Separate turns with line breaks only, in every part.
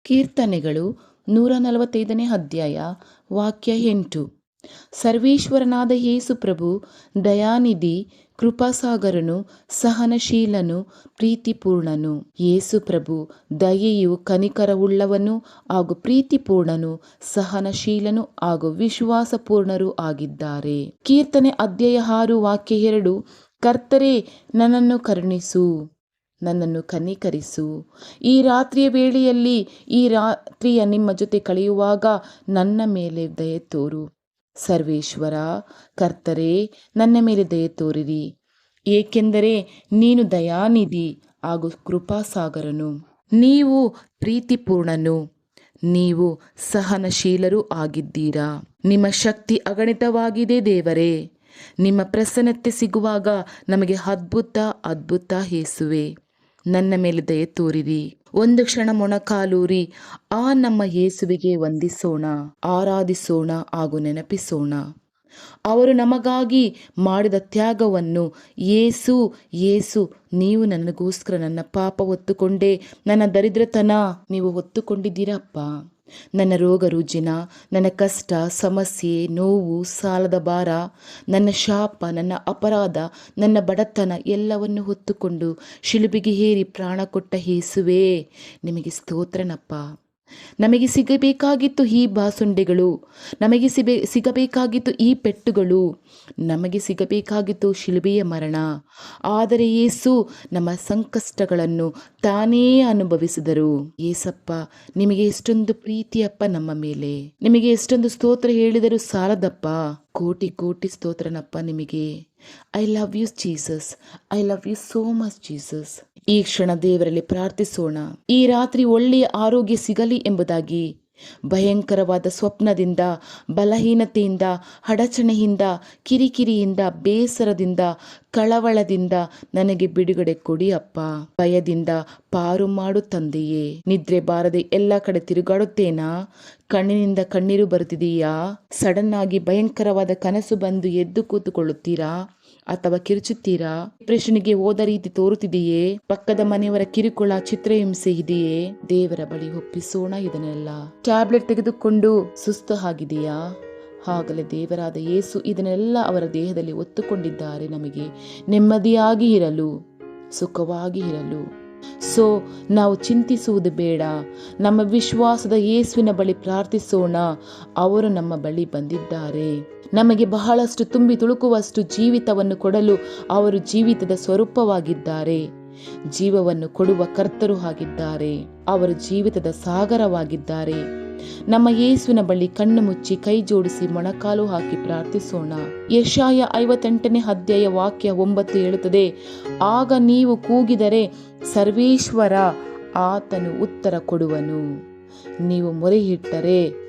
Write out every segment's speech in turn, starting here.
ಕೀರ್ತನೆಗಳು 145ನೇ ಅಧ್ಯಾಯ ವಾಕ್ಯ 8. ಸರ್ವೇಶ್ವರನಾದ ಯೇಸು ಪ್ರಭು ದಯಾನಿಧಿ, ಕೃಪಾಸಾಗರನು, ಸಹನಶೀಲನು, ಪ್ರೀತಿಪೂರ್ಣನು. ಯೇಸು ಪ್ರಭು ದಯೆಯು ಕನಿಕರವುಳ್ಳವನು ಹಾಗೂ ಪ್ರೀತಿಪೂರ್ಣನು, ಸಹನಶೀಲನು ಹಾಗೂ ವಿಶ್ವಾಸಪೂರ್ಣರು ಆಗಿದ್ದಾರೆ. ಕೀರ್ತನೆ ಅಧ್ಯಾಯ 6 ವಾಕ್ಯ 2. ಕರ್ತರೇ, ನನ್ನನ್ನು ಕರುಣಿಸು, ನನ್ನನ್ನು ಕನಿಕರಿಸು. ಈ ರಾತ್ರಿಯ ವೇಳೆಯಲ್ಲಿ, ಈ ರಾತ್ರಿಯ ನಿಮ್ಮ ಜೊತೆ ಕಳೆಯುವಾಗ ನನ್ನ ಮೇಲೆ ದಯೆ ತೋರು. ಸರ್ವೇಶ್ವರ ಕರ್ತರೇ, ನನ್ನ ಮೇಲೆ ದಯೆ ತೋರಿರಿ, ಏಕೆಂದರೆ ನೀನು ದಯಾನಿಧಿ ಹಾಗೂ ಕೃಪಾಸಾಗರನು. ನೀವು ಪ್ರೀತಿಪೂರ್ಣನು, ನೀವು ಸಹನಶೀಲರೂ ಆಗಿದ್ದೀರಾ. ನಿಮ್ಮ ಶಕ್ತಿ ಅಗಣಿತವಾಗಿದೆ ದೇವರೇ. ನಿಮ್ಮ ಪ್ರಸನ್ನತೆ ಸಿಗುವಾಗ ನಮಗೆ ಅದ್ಭುತ ಯೇಸುವೆ. ನನ್ನ ಮೇಲೆ ದಯೆ ತೋರಿರಿ. ಒಂದು ಕ್ಷಣ ಮೊಣಕಾಲೂರಿ ಆ ನಮ್ಮ ಯೇಸುವಿಗೆ ವಂದಿಸೋಣ, ಆರಾಧಿಸೋಣ ಹಾಗೂ ನೆನಪಿಸೋಣ. ಅವರು ನಮಗಾಗಿ ಮಾಡಿದ ತ್ಯಾಗವನ್ನು. ಯೇಸು, ನೀವು ನನಗೋಸ್ಕರ ನನ್ನ ಪಾಪ ಹೊತ್ತುಕೊಂಡೆ, ನನ್ನ ದರಿದ್ರತನ ನೀವು ಹೊತ್ತುಕೊಂಡಿದ್ದೀರಪ್ಪ. ನನ್ನ ರೋಗ ರುಜಿನ, ನನ್ನ ಕಷ್ಟ, ಸಮಸ್ಯೆ, ನೋವು, ಸಾಲದ ಭಾರ, ನನ್ನ ಶಾಪ, ನನ್ನ ಅಪರಾಧ, ನನ್ನ ಬಡತನ ಎಲ್ಲವನ್ನು ಹೊತ್ತುಕೊಂಡು ಶಿಲುಬೆಗೆ ಏರಿ ಪ್ರಾಣ ಕೊಟ್ಟ ಯೇಸುವೇ, ನಿಮಗೆ ಸ್ತೋತ್ರನಪ್ಪ. ನಮಗೆ ಸಿಗಬೇಕಾಗಿತ್ತು ಈ ಬಾಸುಂಡೆಗಳು, ನಮಗೆ ಸಿಗಬೇಕಾಗಿತ್ತು ಈ ಪೆಟ್ಟುಗಳು, ನಮಗೆ ಸಿಗಬೇಕಾಗಿತ್ತು ಶಿಲುಬೆಯ ಮರಣ. ಆದರೆ ಯೇಸು ನಮ್ಮ ಸಂಕಷ್ಟಗಳನ್ನು ತಾನೇ ಅನುಭವಿಸಿದರು. ಯೇಸಪ್ಪ, ನಿಮಗೆ ಎಷ್ಟೊಂದು ಪ್ರೀತಿಯಪ್ಪ ನಮ್ಮ ಮೇಲೆ. ನಿಮಗೆ ಎಷ್ಟೊಂದು ಸ್ತೋತ್ರ ಹೇಳಿದರೂ ಸಾಲದಪ್ಪ. ಕೋಟಿ ಸ್ತೋತ್ರನಪ್ಪ ನಿಮಗೆ. I love you Jesus, I love you so much Jesus. ಈ ಕ್ಷಣ ದೇವರಲ್ಲಿ ಪ್ರಾರ್ಥಿಸೋಣ. ಈ ರಾತ್ರಿ ಒಳ್ಳೆಯ ಆರೋಗ್ಯ ಸಿಗಲಿ ಎಂಬುದಾಗಿ. ಭಯಂಕರವಾದ ಸ್ವಪ್ನದಿಂದ, ಬಲಹೀನತೆಯಿಂದ, ಅಡಚಣೆಯಿಂದ, ಕಿರಿಕಿರಿಯಿಂದ, ಬೇಸರದಿಂದ, ಕಳವಳದಿಂದ ನನಗೆ ಬಿಡುಗಡೆ ಕೊಡಿ ಅಪ್ಪ. ಭಯದಿಂದ ಪಾರು ಮಾಡು ತಂದೆಯೇ. ನಿದ್ರೆ ಬಾರದೆ ಎಲ್ಲ ಕಡೆ ತಿರುಗಾಡುತ್ತೇನಾ? ಕಣ್ಣಿನಿಂದ ಕಣ್ಣೀರು ಬರುತ್ತಿದೆಯಾ? ಸಡನ್ ಆಗಿ ಭಯಂಕರವಾದ ಕನಸು ಬಂದು ಎದ್ದು ಕೂತುಕೊಳ್ಳುತ್ತೀರಾ ಅಥವಾ ಕಿರುಚುತ್ತೀರಾ? ಡಿಪ್ರೆಷನ್ಗೆ ಹೋದ ರೀತಿ ತೋರುತ್ತಿದೆಯೇ? ಪಕ್ಕದ ಮನೆಯವರ ಕಿರುಕುಳ, ಚಿತ್ರಹಿಂಸೆ ಇದೆಯೇ? ದೇವರ ಬಳಿ ಒಪ್ಪಿಸೋಣ ಇದನ್ನೆಲ್ಲ. ಟ್ಯಾಬ್ಲೆಟ್ ತೆಗೆದುಕೊಂಡು ಸುಸ್ತು ಆಗಿದೆಯಾ? ಆಗಲೇ ದೇವರಾದ ಯೇಸು ಇದನ್ನೆಲ್ಲ ಅವರ ದೇಹದಲ್ಲಿ ಒತ್ತುಕೊಂಡಿದ್ದಾರೆ. ನಮಗೆ ನೆಮ್ಮದಿಯಾಗಿ ಇರಲು, ಸುಖವಾಗಿ ಇರಲು. ಸೊ ನಾವು ಚಿಂತಿಸುವುದು ಬೇಡ. ನಮ್ಮ ವಿಶ್ವಾಸದ ಯೇಸುವಿನ ಬಳಿ ಪ್ರಾರ್ಥಿಸೋಣ. ಅವರು ನಮ್ಮ ಬಳಿ ಬಂದಿದ್ದಾರೆ. ನಮಗೆ ಬಹಳಷ್ಟು ತುಂಬಿ ತುಳುಕುವಷ್ಟು ಜೀವಿತವನ್ನು ಕೊಡಲು ಅವರು ಜೀವಿತದ ಸ್ವರೂಪವಾಗಿದ್ದಾರೆ. ಜೀವವನ್ನು ಕೊಡುವ ಕರ್ತರು ಆಗಿದ್ದಾರೆ. ಅವರು ಜೀವಿತದ ಸಾಗರವಾಗಿದ್ದಾರೆ. ನಮ್ಮ ಯೇಸುವಿನ ಬಳಿ ಕಣ್ಣು ಮುಚ್ಚಿ ಕೈ ಜೋಡಿಸಿ ಮೊಣಕಾಲು ಹಾಕಿ ಪ್ರಾರ್ಥಿಸೋಣ. ಯೆಶಾಯ 58ನೇ ಅಧ್ಯಾಯ ವಾಕ್ಯ 9 ಹೇಳುತ್ತದೆ, ಆಗ ನೀವು ಕೂಗಿದರೆ ಸರ್ವೇಶ್ವರ ಆತನು ಉತ್ತರ ಕೊಡುವನು. ನೀವು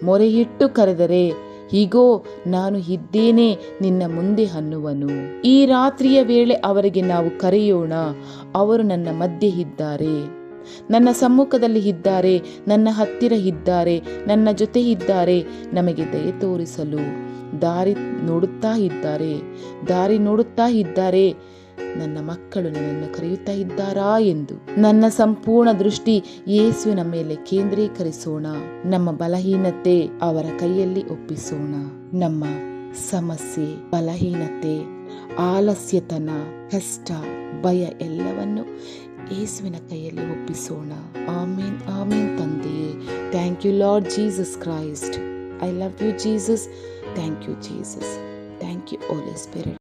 ಮೊರೆಯಿಟ್ಟು ಕರೆದರೆ ಹೀಗೋ ನಾನು ಇದ್ದೇನೆ ನಿನ್ನ ಮುಂದೆ ಅನ್ನುವನು. ಈ ರಾತ್ರಿಯ ವೇಳೆ ಅವರಿಗೆ ನಾವು ಕರೆಯೋಣ. ಅವರು ನನ್ನ ಮಧ್ಯೆ ಇದ್ದಾರೆ, ನನ್ನ ಸಮ್ಮುಖದಲ್ಲಿ ಇದ್ದಾರೆ, ನನ್ನ ಹತ್ತಿರ ಇದ್ದಾರೆ, ನನ್ನ ಜೊತೆ ಇದ್ದಾರೆ. ನಮಗೆ ದಯೆ ತೋರಿಸಲು ದಾರಿ ನೋಡುತ್ತಾ ಇದ್ದಾರೆ. ನನ್ನ ಮಕ್ಕಳು ನನ್ನನ್ನು ಕರೆಯುತ್ತಾ ಇದ್ದಾರಾ ಎಂದು. ನನ್ನ ಸಂಪೂರ್ಣ ದೃಷ್ಟಿ ಯೇಸುವಿನ ಮೇಲೆ ಕೇಂದ್ರೀಕರಿಸೋಣ. ನಮ್ಮ ಬಲಹೀನತೆ ಅವರ ಕೈಯಲ್ಲಿ ಒಪ್ಪಿಸೋಣ. ನಮ್ಮ ಸಮಸ್ಯೆ, ಬಲಹೀನತೆ, ಆಲಸ್ಯತನ, ಕಷ್ಟ, ಭಯ ಎಲ್ಲವನ್ನು ಯೇಸುವಿನ ಕೈಯಲ್ಲಿ ಒಪ್ಪಿಸೋಣ. ಆಮೇನ್, ಆಮೇನ್ ತಂದೆಯೇ. Thank you Lord Jesus Christ. I love you Jesus. Thank you Jesus. Thank you Holy spirit.